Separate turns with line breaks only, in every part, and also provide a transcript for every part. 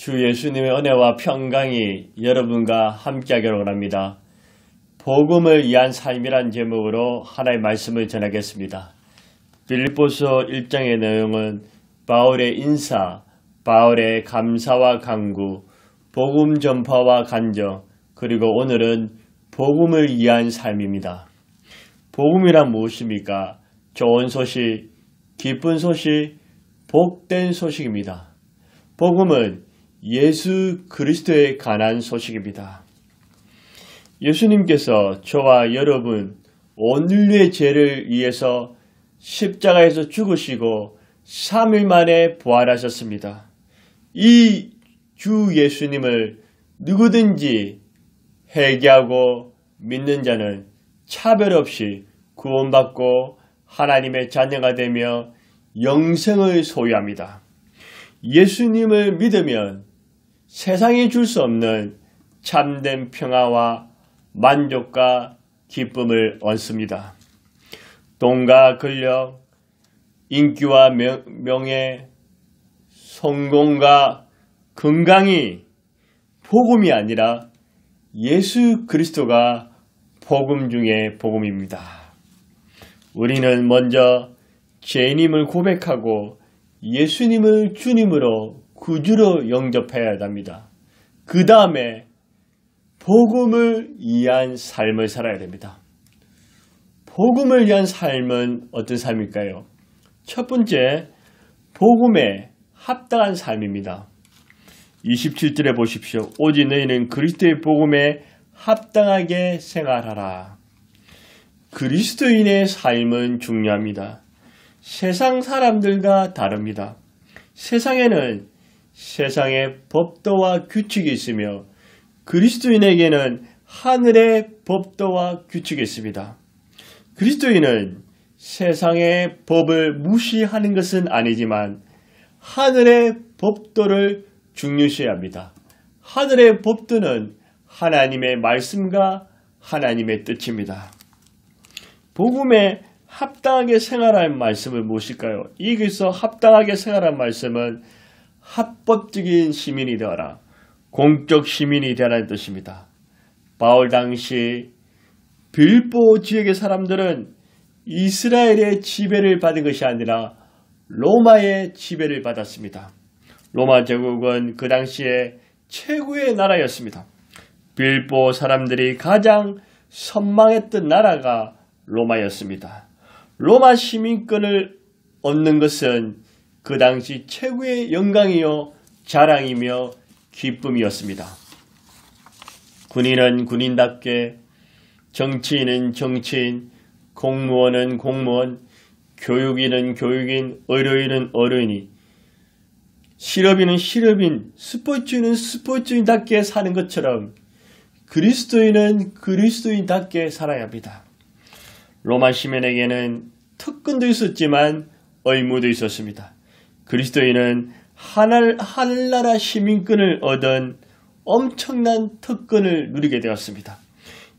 주 예수님의 은혜와 평강이 여러분과 함께하기를 원합니다. 복음을 위한 삶이란 제목으로 하나의 말씀을 전하겠습니다. 빌립보서 1장의 내용은 바울의 인사, 바울의 감사와 간구, 복음 전파와 간정, 그리고 오늘은 복음을 위한 삶입니다. 복음이란 무엇입니까? 좋은 소식, 기쁜 소식, 복된 소식입니다. 복음은 예수 그리스도에 관한 소식입니다. 예수님께서 저와 여러분 온 인류의 죄를 위해서 십자가에서 죽으시고 3일 만에 부활하셨습니다. 이 주 예수님을 누구든지 회개하고 믿는 자는 차별 없이 구원받고 하나님의 자녀가 되며 영생을 소유합니다. 예수님을 믿으면 세상이 줄 수 없는 참된 평화와 만족과 기쁨을 얻습니다. 돈과 권력, 인기와 명예, 성공과 건강이 복음이 아니라 예수 그리스도가 복음 중에 복음입니다. 우리는 먼저 죄인임을 고백하고 예수님을 주님으로 구주로 영접해야 합니다. 그 다음에 복음을 위한 삶을 살아야 됩니다. 복음을 위한 삶은 어떤 삶일까요? 첫 번째, 복음에 합당한 삶입니다. 27절에 보십시오. 오직 너희는 그리스도의 복음에 합당하게 생활하라. 그리스도인의 삶은 중요합니다. 세상 사람들과 다릅니다. 세상에는 세상의 법도와 규칙이 있으며 그리스도인에게는 하늘의 법도와 규칙이 있습니다. 그리스도인은 세상의 법을 무시하는 것은 아니지만 하늘의 법도를 중요시해야 합니다. 하늘의 법도는 하나님의 말씀과 하나님의 뜻입니다. 복음에 합당하게 생활할 말씀은 무엇일까요? 여기서 합당하게 생활할 말씀은 합법적인 시민이 되어라. 공적 시민이 되라는 뜻입니다. 바울 당시 빌립보 지역의 사람들은 이스라엘의 지배를 받은 것이 아니라 로마의 지배를 받았습니다. 로마 제국은 그 당시에 최고의 나라였습니다. 빌립보 사람들이 가장 선망했던 나라가 로마였습니다. 로마 시민권을 얻는 것은 그 당시 최고의 영광이요 자랑이며 기쁨이었습니다. 군인은 군인답게, 정치인은 정치인, 공무원은 공무원, 교육인은 교육인, 의료인은 의료인이, 실업인은 실업인, 스포츠인은 스포츠인답게 사는 것처럼 그리스도인은 그리스도인답게 살아야 합니다. 로마 시민에게는 특권도 있었지만 의무도 있었습니다. 그리스도인은 하늘나라 시민권을 얻은 엄청난 특권을 누리게 되었습니다.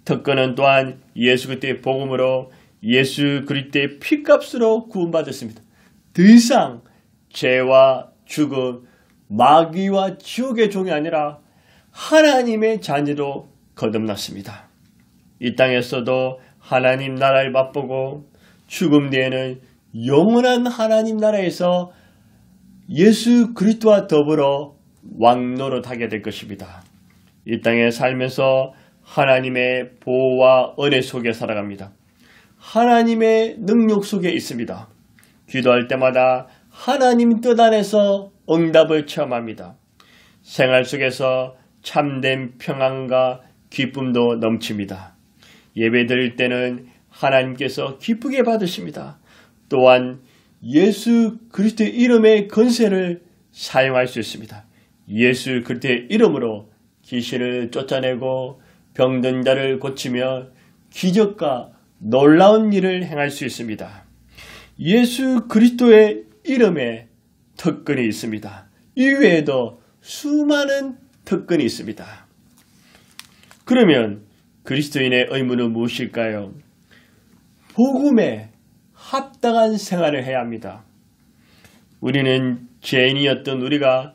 특권은 또한 예수 그리스도의 복음으로 예수 그리스도의 피값으로 구원받았습니다. 더 이상 죄와 죽음, 마귀와 지옥의 종이 아니라 하나님의 자녀로 거듭났습니다. 이 땅에서도 하나님 나라를 맛보고 죽음 뒤에는 영원한 하나님 나라에서 예수 그리스도와 더불어 왕노릇하게 될 것입니다. 이 땅에 살면서 하나님의 보호와 은혜 속에 살아갑니다. 하나님의 능력 속에 있습니다. 기도할 때마다 하나님 뜻 안에서 응답을 체험합니다. 생활 속에서 참된 평안과 기쁨도 넘칩니다. 예배 드릴 때는 하나님께서 기쁘게 받으십니다. 또한 예수 그리스도의 이름의 권세를 사용할 수 있습니다. 예수 그리스도의 이름으로 귀신을 쫓아내고 병든 자를 고치며 기적과 놀라운 일을 행할 수 있습니다. 예수 그리스도의 이름에 특권이 있습니다. 이외에도 수많은 특권이 있습니다. 그러면 그리스도인의 의무는 무엇일까요? 복음에 합당한 생활을 해야 합니다. 우리는 죄인이었던 우리가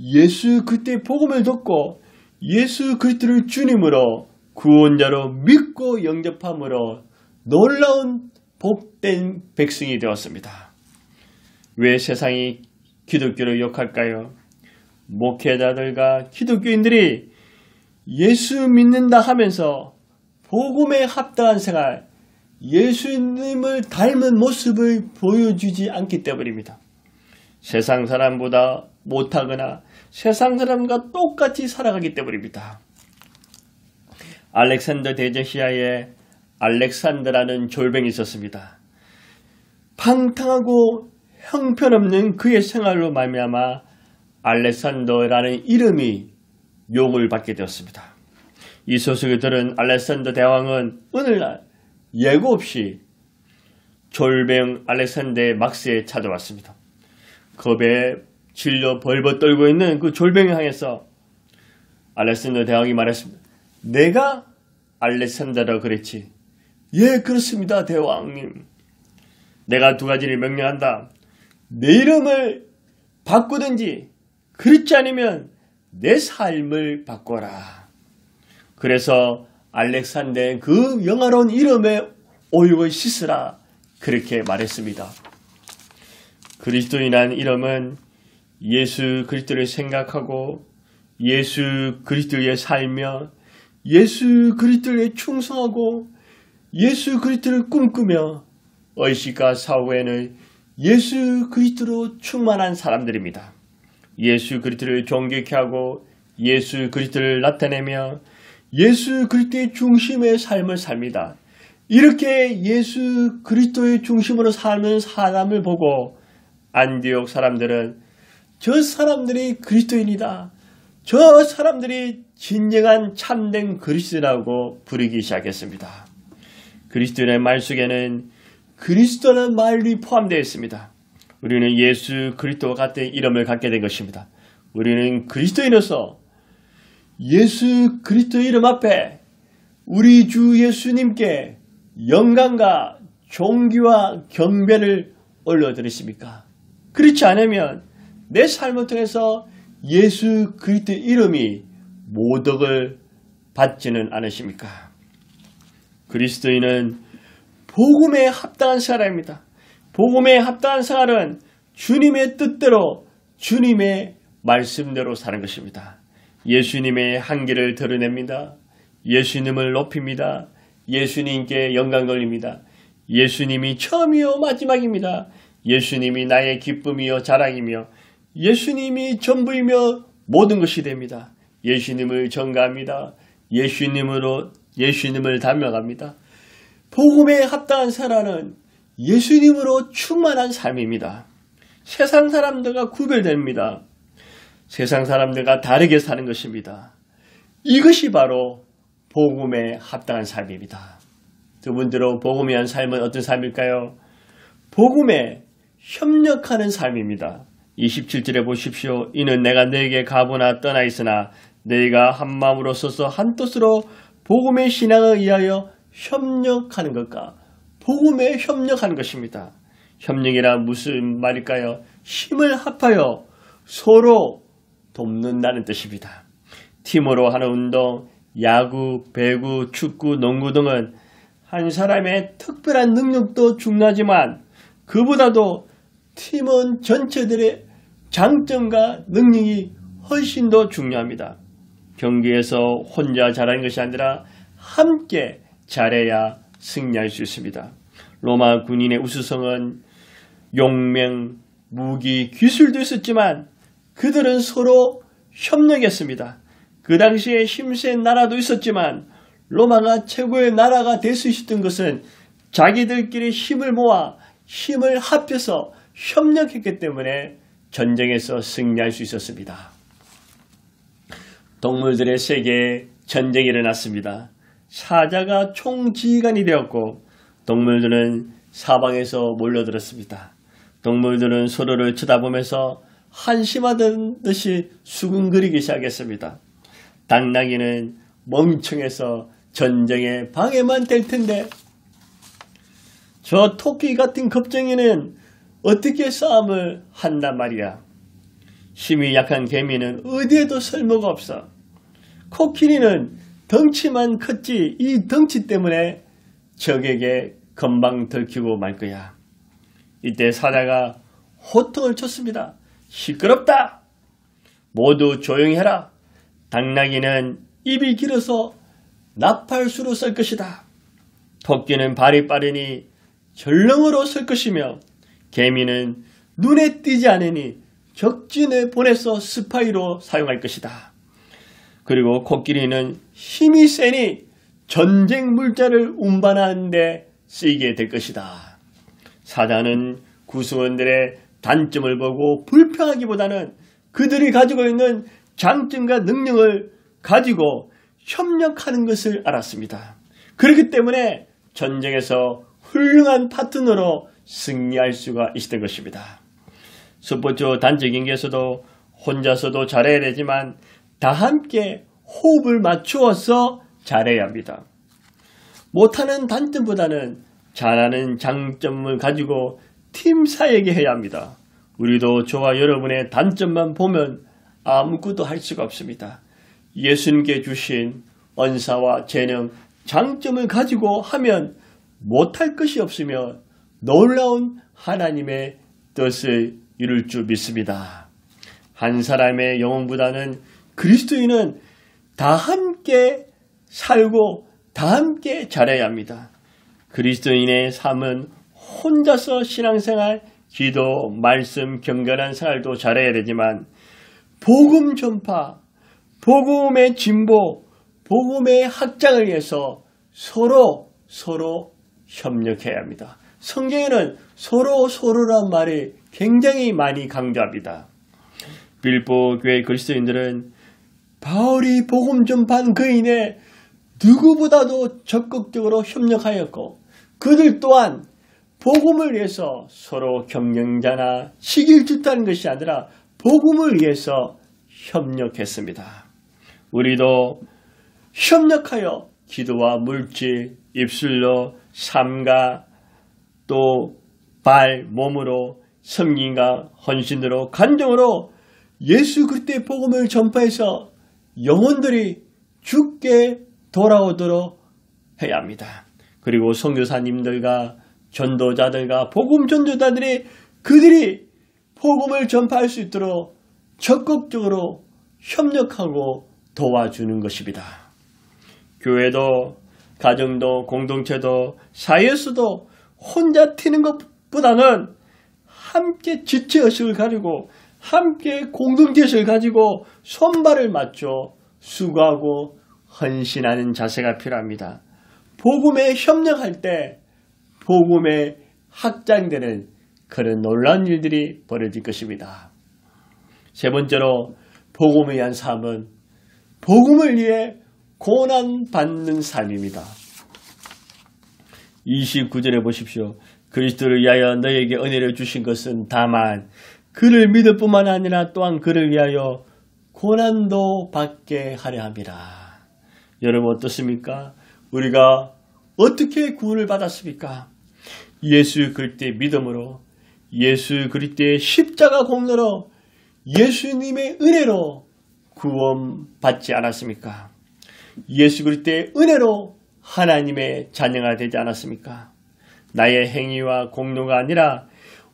예수 그리스도의 복음을 듣고 예수 그리스도를 주님으로 구원자로 믿고 영접함으로 놀라운 복된 백성이 되었습니다. 왜 세상이 기독교를 욕할까요? 목회자들과 기독교인들이 예수 믿는다 하면서 복음에 합당한 생활, 예수님을 닮은 모습을 보여주지 않기 때문입니다. 세상 사람보다 못하거나 세상 사람과 똑같이 살아가기 때문입니다. 알렉산더 대제시아에 알렉산더라는 졸병이 있었습니다. 방탕하고 형편없는 그의 생활로 말미암아 알렉산더라는 이름이 욕을 받게 되었습니다. 이 소식을 들은 알렉산더 대왕은 어느 날 예고 없이 졸병 알렉산더의 막스에 찾아왔습니다. 겁에 질려 벌벌 떨고 있는 그 졸병을 향해서 알렉산더 대왕이 말했습니다. 내가 알렉산더라 그랬지. 예, 그렇습니다, 대왕님. 내가 두 가지를 명령한다. 내 이름을 바꾸든지 그렇지 않으면 내 삶을 바꿔라. 그래서 알렉산더의 그 영화로운 이름에 오욕을 씻으라. 그렇게 말했습니다. 그리스도인이라는 이름은 예수 그리스도를 생각하고 예수 그리스도에 살며 예수 그리스도에 충성하고 예수 그리스도를 꿈꾸며 의식과 사후에는 예수 그리스도로 충만한 사람들입니다. 예수 그리스도를 존귀케 하고 예수 그리스도를 나타내며 예수 그리스도의 중심의 삶을 삽니다. 이렇게 예수 그리스도의 중심으로 사는 사람을 보고 안디옥 사람들은 저 사람들이 그리스도인이다. 저 사람들이 진정한 참된 그리스도라고 부르기 시작했습니다. 그리스도인의 말 속에는 그리스도라는 말이 포함되어 있습니다. 우리는 예수 그리스도와 같은 이름을 갖게 된 것입니다. 우리는 그리스도인으로서 예수 그리스도 이름 앞에 우리 주 예수님께 영광과 존귀와 경배를 올려드리십니까? 그렇지 않으면 내 삶을 통해서 예수 그리스도 이름이 모독을 받지는 않으십니까? 그리스도인은 복음에 합당한 생활입니다. 복음에 합당한 생활은 주님의 뜻대로 주님의 말씀대로 사는 것입니다. 예수님의 한계를 드러냅니다. 예수님을 높입니다. 예수님께 영광 돌립니다. 예수님이 처음이요 마지막입니다. 예수님이 나의 기쁨이요 자랑이며 예수님이 전부이며 모든 것이 됩니다. 예수님을 전가합니다. 예수님을 닮아갑니다. 복음에 합당한 사람은 예수님으로 충만한 삶입니다. 세상 사람들과 구별됩니다. 세상 사람들과 다르게 사는 것입니다. 이것이 바로 복음에 합당한 삶입니다. 두 분들로 복음에 대한 삶은 어떤 삶일까요? 복음에 협력하는 삶입니다. 27절에 보십시오. 이는 내가 너에게 가보나 떠나 있으나 너희가 한 마음으로 서서 한 뜻으로 복음의 신앙에 의하여 협력하는 것과 복음에 협력하는 것입니다. 협력이란 무슨 말일까요? 힘을 합하여 서로 돕는다는 뜻입니다. 팀으로 하는 운동, 야구, 배구, 축구, 농구 등은 한 사람의 특별한 능력도 중요하지만 그보다도 팀원 전체들의 장점과 능력이 훨씬 더 중요합니다. 경기에서 혼자 잘하는 것이 아니라 함께 잘해야 승리할 수 있습니다. 로마 군인의 우수성은 용맹, 무기, 기술도 있었지만 그들은 서로 협력했습니다. 그 당시에 힘센 나라도 있었지만 로마가 최고의 나라가 될 수 있었던 것은 자기들끼리 힘을 모아 힘을 합해서 협력했기 때문에 전쟁에서 승리할 수 있었습니다. 동물들의 세계에 전쟁이 일어났습니다. 사자가 총지휘관이 되었고 동물들은 사방에서 몰려들었습니다. 동물들은 서로를 쳐다보면서 한심하던 듯이 수군거리기 시작했습니다. 당나귀는 멍청해서 전쟁에 방해만 될 텐데 저 토끼 같은 겁쟁이는 어떻게 싸움을 한단 말이야. 힘이 약한 개미는 어디에도 쓸모가 없어. 코끼리는 덩치만 컸지 이 덩치 때문에 적에게 금방 들키고 말 거야. 이때 사자가 호통을 쳤습니다. 시끄럽다. 모두 조용히 해라. 당나귀는 입이 길어서 나팔수로 썰 것이다. 토끼는 발이 빠르니 절렁으로 설 것이며 개미는 눈에 띄지 않으니 적진에 보내서 스파이로 사용할 것이다. 그리고 코끼리는 힘이 세니 전쟁 물자를 운반하는 데 쓰이게 될 것이다. 사자는 구성원들의 단점을 보고 불평하기보다는 그들이 가지고 있는 장점과 능력을 가지고 협력하는 것을 알았습니다. 그렇기 때문에 전쟁에서 훌륭한 파트너로 승리할 수가 있었던 것입니다. 스포츠 단체 경기에서도 혼자서도 잘해야 되지만 다 함께 호흡을 맞추어서 잘해야 합니다. 못하는 단점보다는 잘하는 장점을 가지고 팀 사역에 해야 합니다. 우리도 저와 여러분의 단점만 보면 아무것도 할 수가 없습니다. 예수님께 주신 언사와 재능, 장점을 가지고 하면 못할 것이 없으며 놀라운 하나님의 뜻을 이룰 줄 믿습니다. 한 사람의 영혼보다는 그리스도인은 다 함께 살고 다 함께 잘해야 합니다. 그리스도인의 삶은 혼자서 신앙생활, 기도, 말씀, 경건한 생활도 잘해야 되지만 복음 전파, 복음의 진보, 복음의 확장을 위해서 서로 협력해야 합니다. 성경에는 서로란 말이 굉장히 많이 강조합니다. 빌보 교회 그리스도인들은 바울이 복음 전파한 그인에 누구보다도 적극적으로 협력하였고 그들 또한 복음을 위해서 서로 경영자나 시길질투하는 것이 아니라 복음을 위해서 협력했습니다. 우리도 협력하여 기도와 물질, 입술로, 삶과 또 발, 몸으로, 섬김과 헌신으로, 간정으로 예수 그리스도의 복음을 전파해서 영혼들이 주께 돌아오도록 해야 합니다. 그리고 선교사님들과 전도자들과 복음 전도자들이 그들이 복음을 전파할 수 있도록 적극적으로 협력하고 도와주는 것입니다. 교회도 가정도 공동체도 사회에서도 혼자 튀는 것보다는 함께 지체의식을 가지고 함께 공동체의식을 가지고 손발을 맞춰 수고하고 헌신하는 자세가 필요합니다. 복음에 협력할 때 복음에 확장되는 그런 놀라운 일들이 벌어질 것입니다. 세 번째로 복음을 위한 삶은 복음을 위해 고난받는 삶입니다. 29절에 보십시오. 그리스도를 위하여 너에게 은혜를 주신 것은 다만 그를 믿을 뿐만 아니라 또한 그를 위하여 고난도 받게 하려 함이라. 여러분 어떻습니까? 우리가 어떻게 구원을 받았습니까? 예수 그리스도의 믿음으로, 예수 그리스도의 십자가 공로로, 예수님의 은혜로 구원받지 않았습니까? 예수 그리스도의 은혜로 하나님의 자녀가 되지 않았습니까? 나의 행위와 공로가 아니라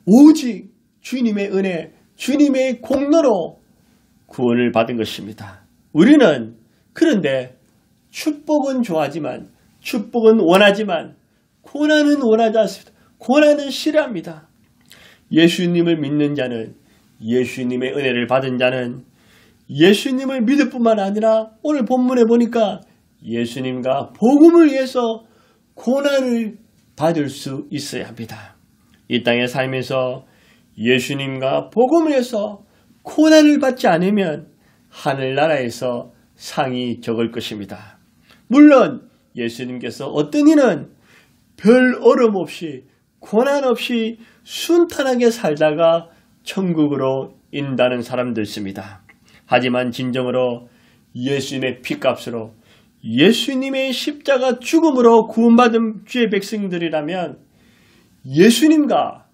오직 주님의 은혜, 주님의 공로로 구원을 받은 것입니다. 우리는 그런데 축복은 좋아하지만, 축복은 원하지만 고난은 원하지 않습니다. 고난은 싫어합니다. 예수님을 믿는 자는, 예수님의 은혜를 받은 자는 예수님을 믿을 뿐만 아니라 오늘 본문에 보니까 예수님과 복음을 위해서 고난을 받을 수 있어야 합니다. 이 땅에 살면서 예수님과 복음을 위해서 고난을 받지 않으면 하늘나라에서 상이 적을 것입니다. 물론 예수님께서 어떤 이는 별 어려움 없이 고난 없이 순탄하게 살다가 천국으로 인다는 사람도 있습니다. 하지만 진정으로 예수님의 피값으로 예수님의 십자가 죽음으로 구원받은 주의 백성들이라면 예수님과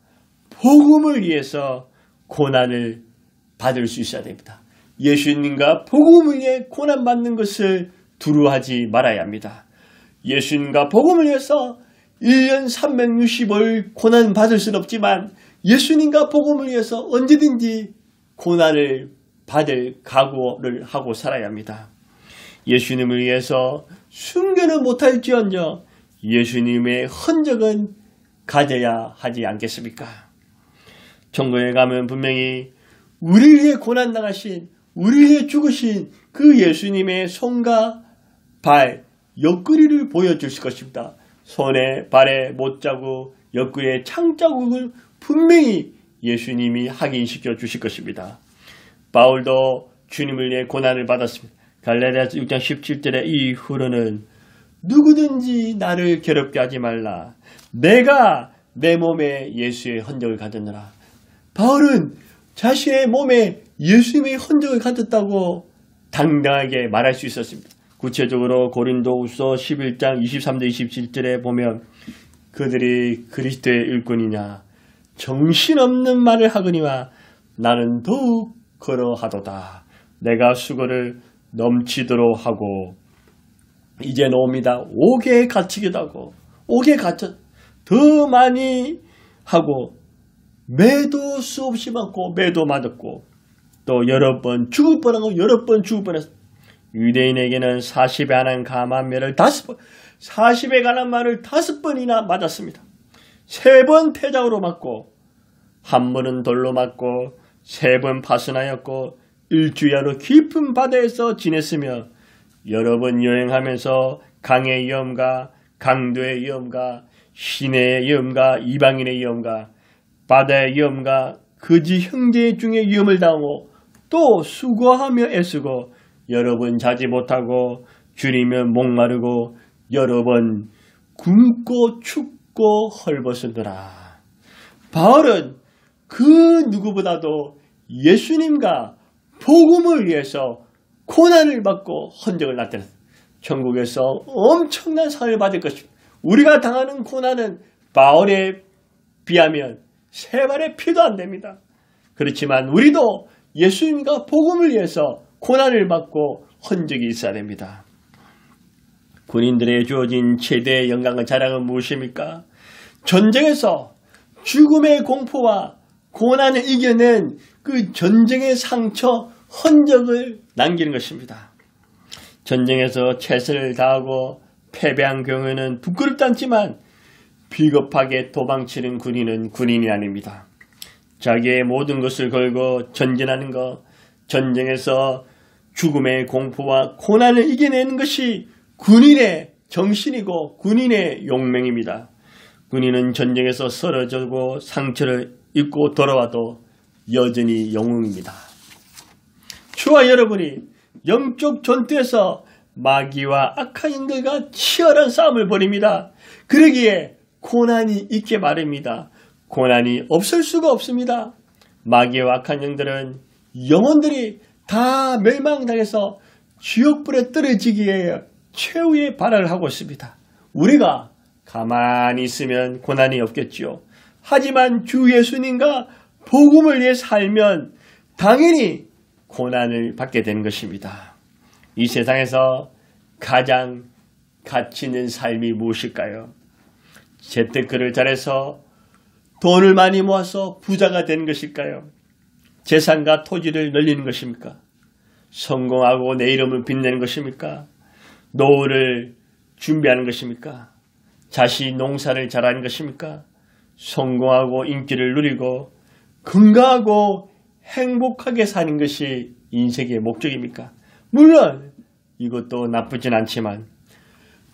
복음을 위해서 고난을 받을 수 있어야 됩니다. 예수님과 복음을 위해 고난받는 것을 두려워하지 말아야 합니다. 예수님과 복음을 위해서 1년 365일 고난받을 수는 없지만 예수님과 복음을 위해서 언제든지 고난을 받을 각오를 하고 살아야 합니다. 예수님을 위해서 순교는 못할지언정 예수님의 흔적은 가져야 하지 않겠습니까? 천국에 가면 분명히 우리를 위해 고난당하신, 우리를 위해 죽으신 그 예수님의 손과 발, 옆구리를 보여주실 것입니다. 손에 발에 못자국, 옆구리에 창자국을 분명히 예수님이 확인시켜 주실 것입니다. 바울도 주님을 위해 고난을 받았습니다. 갈라디아서 6장 17절에 이후로는 누구든지 나를 괴롭게 하지 말라. 내가 내 몸에 예수의 흔적을 가졌노라. 바울은 자신의 몸에 예수님의 흔적을 가졌다고 당당하게 말할 수 있었습니다. 구체적으로 고린도후서 11장 23절 27절에 보면 그들이 그리스도의 일꾼이냐 정신없는 말을 하거니와 나는 더욱 그러하도다. 내가 수고를 넘치도록 하고 이제 나옵니다. 옥에 갇히기도 하고 옥에 갇혀 더 많이 하고 매도 수없이 많고 매도 맞았고 또 여러 번 죽을 뻔하고 여러 번 죽을 뻔했어. 유대인에게는 40에 관한 감한 매를 5번 40에 관한 말을 5번이나 맞았습니다. 3번 태장으로 맞고 한 번은 돌로 맞고 3번 파손하였고 일주야로 깊은 바다에서 지냈으며 여러 번 여행하면서 강의 위험과 강도의 위험과 시내의 위험과 이방인의 위험과 바다의 위험과 거지 형제 중에 위험을 당하고 또 수고하며 애쓰고 여러 번 자지 못하고 줄이며 목마르고 여러 번 굶고 춥고 헐벗으더라. 바울은 그 누구보다도 예수님과 복음을 위해서 고난을 받고 흔적을 나타냈습니다. 천국에서 엄청난 상을 받을 것입니다. 우리가 당하는 고난은 바울에 비하면 세 발의 피도 안 됩니다. 그렇지만 우리도 예수님과 복음을 위해서 고난을 받고 흔적이 있어야 됩니다. 군인들에게 주어진 최대의 영광과 자랑은 무엇입니까? 전쟁에서 죽음의 공포와 고난을 이겨낸 그 전쟁의 상처, 흔적을 남기는 것입니다. 전쟁에서 최선을 다하고 패배한 경우에는 부끄럽지 않지만 비겁하게 도망치는 군인은 군인이 아닙니다. 자기의 모든 것을 걸고 전진하는 것, 전쟁에서 죽음의 공포와 고난을 이겨내는 것이 군인의 정신이고 군인의 용맹입니다. 군인은 전쟁에서 쓰러지고 상처를 입고 돌아와도 여전히 영웅입니다. 저와 여러분이 영적 전투에서 마귀와 악한 영들과 치열한 싸움을 벌입니다. 그러기에 고난이 있게 마련입니다. 고난이 없을 수가 없습니다. 마귀와 악한 영들은 영혼들이 다 멸망당해서 지옥불에 떨어지기에 최후의 발악을 하고 있습니다. 우리가 가만히 있으면 고난이 없겠지요. 하지만 주 예수님과 복음을 위해 살면 당연히 고난을 받게 되는 것입니다. 이 세상에서 가장 가치 있는 삶이 무엇일까요? 재테크를 잘해서 돈을 많이 모아서 부자가 되는 것일까요? 재산과 토지를 늘리는 것입니까? 성공하고 내 이름을 빛내는 것입니까? 노후를 준비하는 것입니까? 자신 농사를 잘하는 것입니까? 성공하고 인기를 누리고 건강하고 행복하게 사는 것이 인생의 목적입니까? 물론 이것도 나쁘진 않지만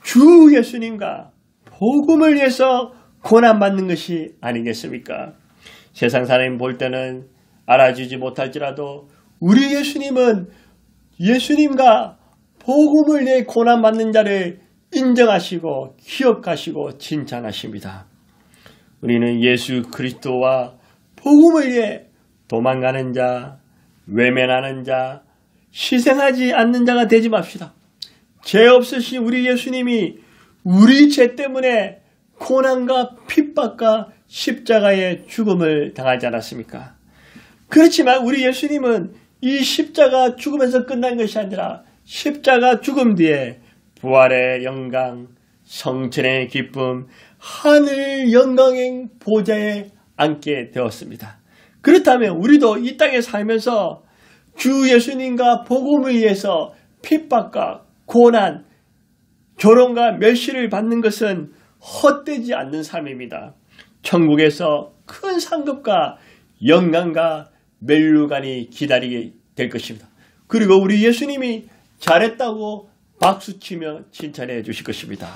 주 예수님과 복음을 위해서 고난받는 것이 아니겠습니까? 세상 사람이 볼 때는 알아주지 못할지라도 우리 예수님은 예수님과 복음을 위해 고난받는 자를 인정하시고 기억하시고 칭찬하십니다. 우리는 예수 그리스도와 복음을 위해 도망가는 자, 외면하는 자, 희생하지 않는 자가 되지 맙시다. 죄 없으신 우리 예수님이 우리 죄 때문에 고난과 핍박과 십자가의 죽음을 당하지 않았습니까? 그렇지만 우리 예수님은 이 십자가 죽음에서 끝난 것이 아니라 십자가 죽음 뒤에 부활의 영광, 성천의 기쁨, 하늘 영광의 보좌에 앉게 되었습니다. 그렇다면 우리도 이 땅에 살면서 주 예수님과 복음을 위해서 핍박과 고난, 조롱과 멸시를 받는 것은 헛되지 않는 삶입니다. 천국에서 큰 상급과 영광과 멸류관이 기다리게 될 것입니다. 그리고 우리 예수님이 잘했다고 박수치며 칭찬해 주실 것입니다.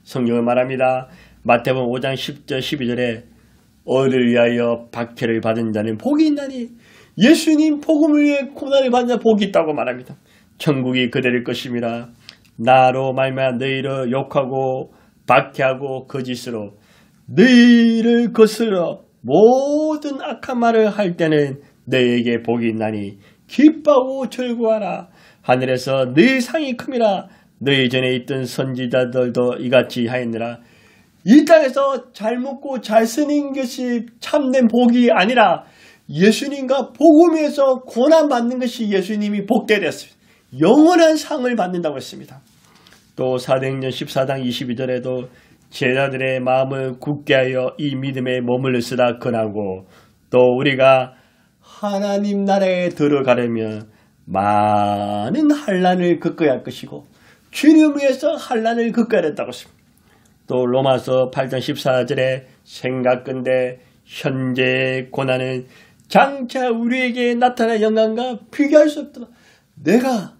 성경은 말합니다. 마태복음 5장 10절 12절에 어를 위하여 박해를 받은 자는 복이 있나니 예수님 복음을 위해 고난을 받는 자 복이 있다고 말합니다. 천국이 그대일 것입니다. 나로 말미암아 너희를 욕하고 박해하고 거짓으로 너희를 거스러 모든 악한 말을 할 때는 너희에게 복이 있나니 기뻐하고 즐거워하라. 하늘에서 너희 상이 큼이라. 너희 전에 있던 선지자들도 이같이 하였느라. 이 땅에서 잘 먹고 잘 쓰는 것이 참된 복이 아니라 예수님과 복음에서 고난받는 것이 예수님이 복되었습니다. 영원한 상을 받는다고 했습니다. 또 사도행전 14장 22절에도 제자들의 마음을 굳게 하여 이 믿음에 머물렀으라 권하고, 또 우리가 하나님 나라에 들어가려면 많은 환난을 겪어야 할 것이고 주님을 위해서 환난을 겪어야 된다고 했습니다. 또 로마서 8장 14절에 생각건대 현재의 고난은 장차 우리에게 나타날 영광과 비교할 수 없다. 내가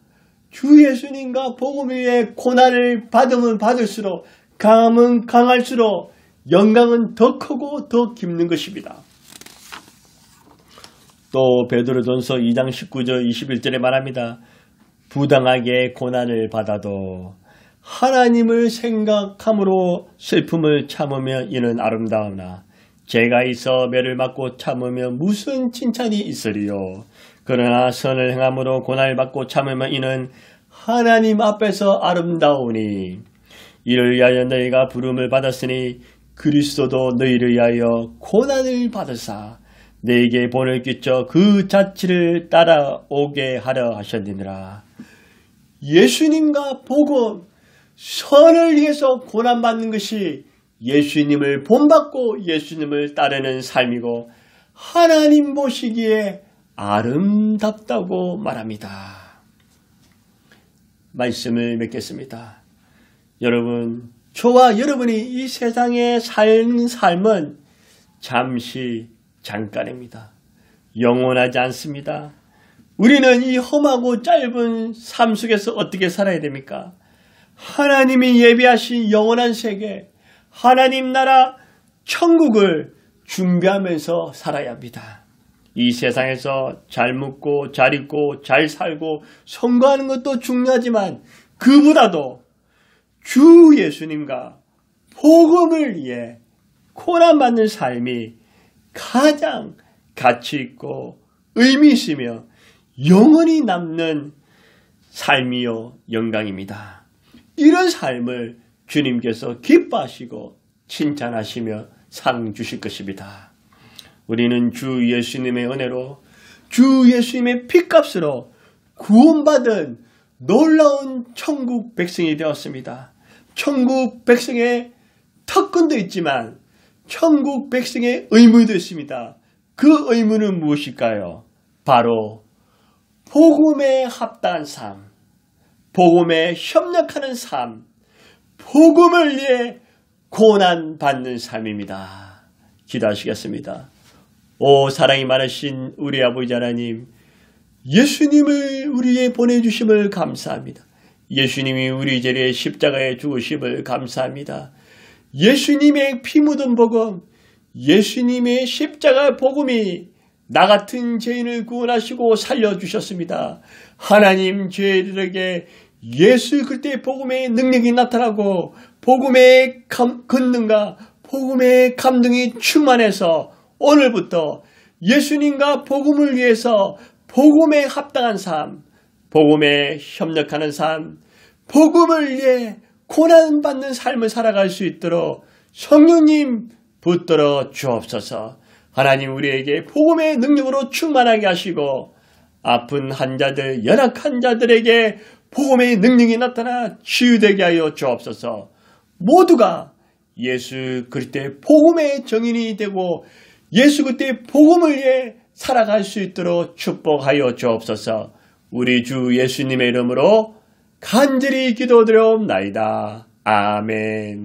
주 예수님과 복음을 위해 고난을 받으면 받을수록, 강함은 강할수록 영광은 더 크고 더 깊는 것입니다. 또 베드로전서 2장 19절 21절에 말합니다. 부당하게 고난을 받아도 하나님을 생각함으로 슬픔을 참으면 이는 아름다우나 죄가 있어 매를 맞고 참으면 무슨 칭찬이 있으리요. 그러나 선을 행함으로 고난을 받고 참으면 이는 하나님 앞에서 아름다우니 이를 위하여 너희가 부름을 받았으니 그리스도도 너희를 위하여 고난을 받으사 너희에게 본을 끼쳐 그 자취를 따라오게 하려 하셨느니라. 예수님과 복음, 선을 위해서 고난받는 것이 예수님을 본받고 예수님을 따르는 삶이고 하나님 보시기에 아름답다고 말합니다. 말씀을 맺겠습니다. 여러분, 저와 여러분이 이 세상에 사는 삶은 잠시 잠깐입니다. 영원하지 않습니다. 우리는 이 험하고 짧은 삶 속에서 어떻게 살아야 됩니까? 하나님이 예비하신 영원한 세계, 하나님 나라 천국을 준비하면서 살아야 합니다. 이 세상에서 잘 먹고 잘 입고 잘 살고 선거하는 것도 중요하지만 그보다도 주 예수님과 복음을 위해 고난받는 삶이 가장 가치 있고 의미 있으며 영원히 남는 삶이요 영광입니다. 이런 삶을 주님께서 기뻐하시고 칭찬하시며 상 주실 것입니다. 우리는 주 예수님의 은혜로 주 예수님의 피값으로 구원받은 놀라운 천국 백성이 되었습니다. 천국 백성의 특권도 있지만 천국 백성의 의무도 있습니다. 그 의무는 무엇일까요? 바로 복음에 합당한 삶, 복음에 협력하는 삶, 복음을 위해 고난받는 삶입니다. 기도하시겠습니다. 오 사랑이 많으신 우리 아버지 하나님, 예수님을 우리에게 보내주심을 감사합니다. 예수님이 우리 자리에 십자가에 죽으심을 감사합니다. 예수님의 피 묻은 복음, 예수님의 십자가 복음이 나 같은 죄인을 구원하시고 살려주셨습니다. 하나님 죄인들에게 예수 그리스도의 복음의 능력이 나타나고 복음의 권능과 복음의 감동이 충만해서 오늘부터 예수님과 복음을 위해서 복음에 합당한 삶, 복음에 협력하는 삶, 복음을 위해 고난받는 삶을 살아갈 수 있도록 성령님 붙들어 주옵소서. 하나님 우리에게 복음의 능력으로 충만하게 하시고 아픈 환자들, 연약한 자들에게 복음의 능력이 나타나 치유되게 하여 주옵소서. 모두가 예수 그리스도의 복음의 정인이 되고 예수 그리스도의 복음을 위해 살아갈 수 있도록 축복하여 주옵소서. 우리 주 예수님의 이름으로 간절히 기도드려옵나이다. 아멘.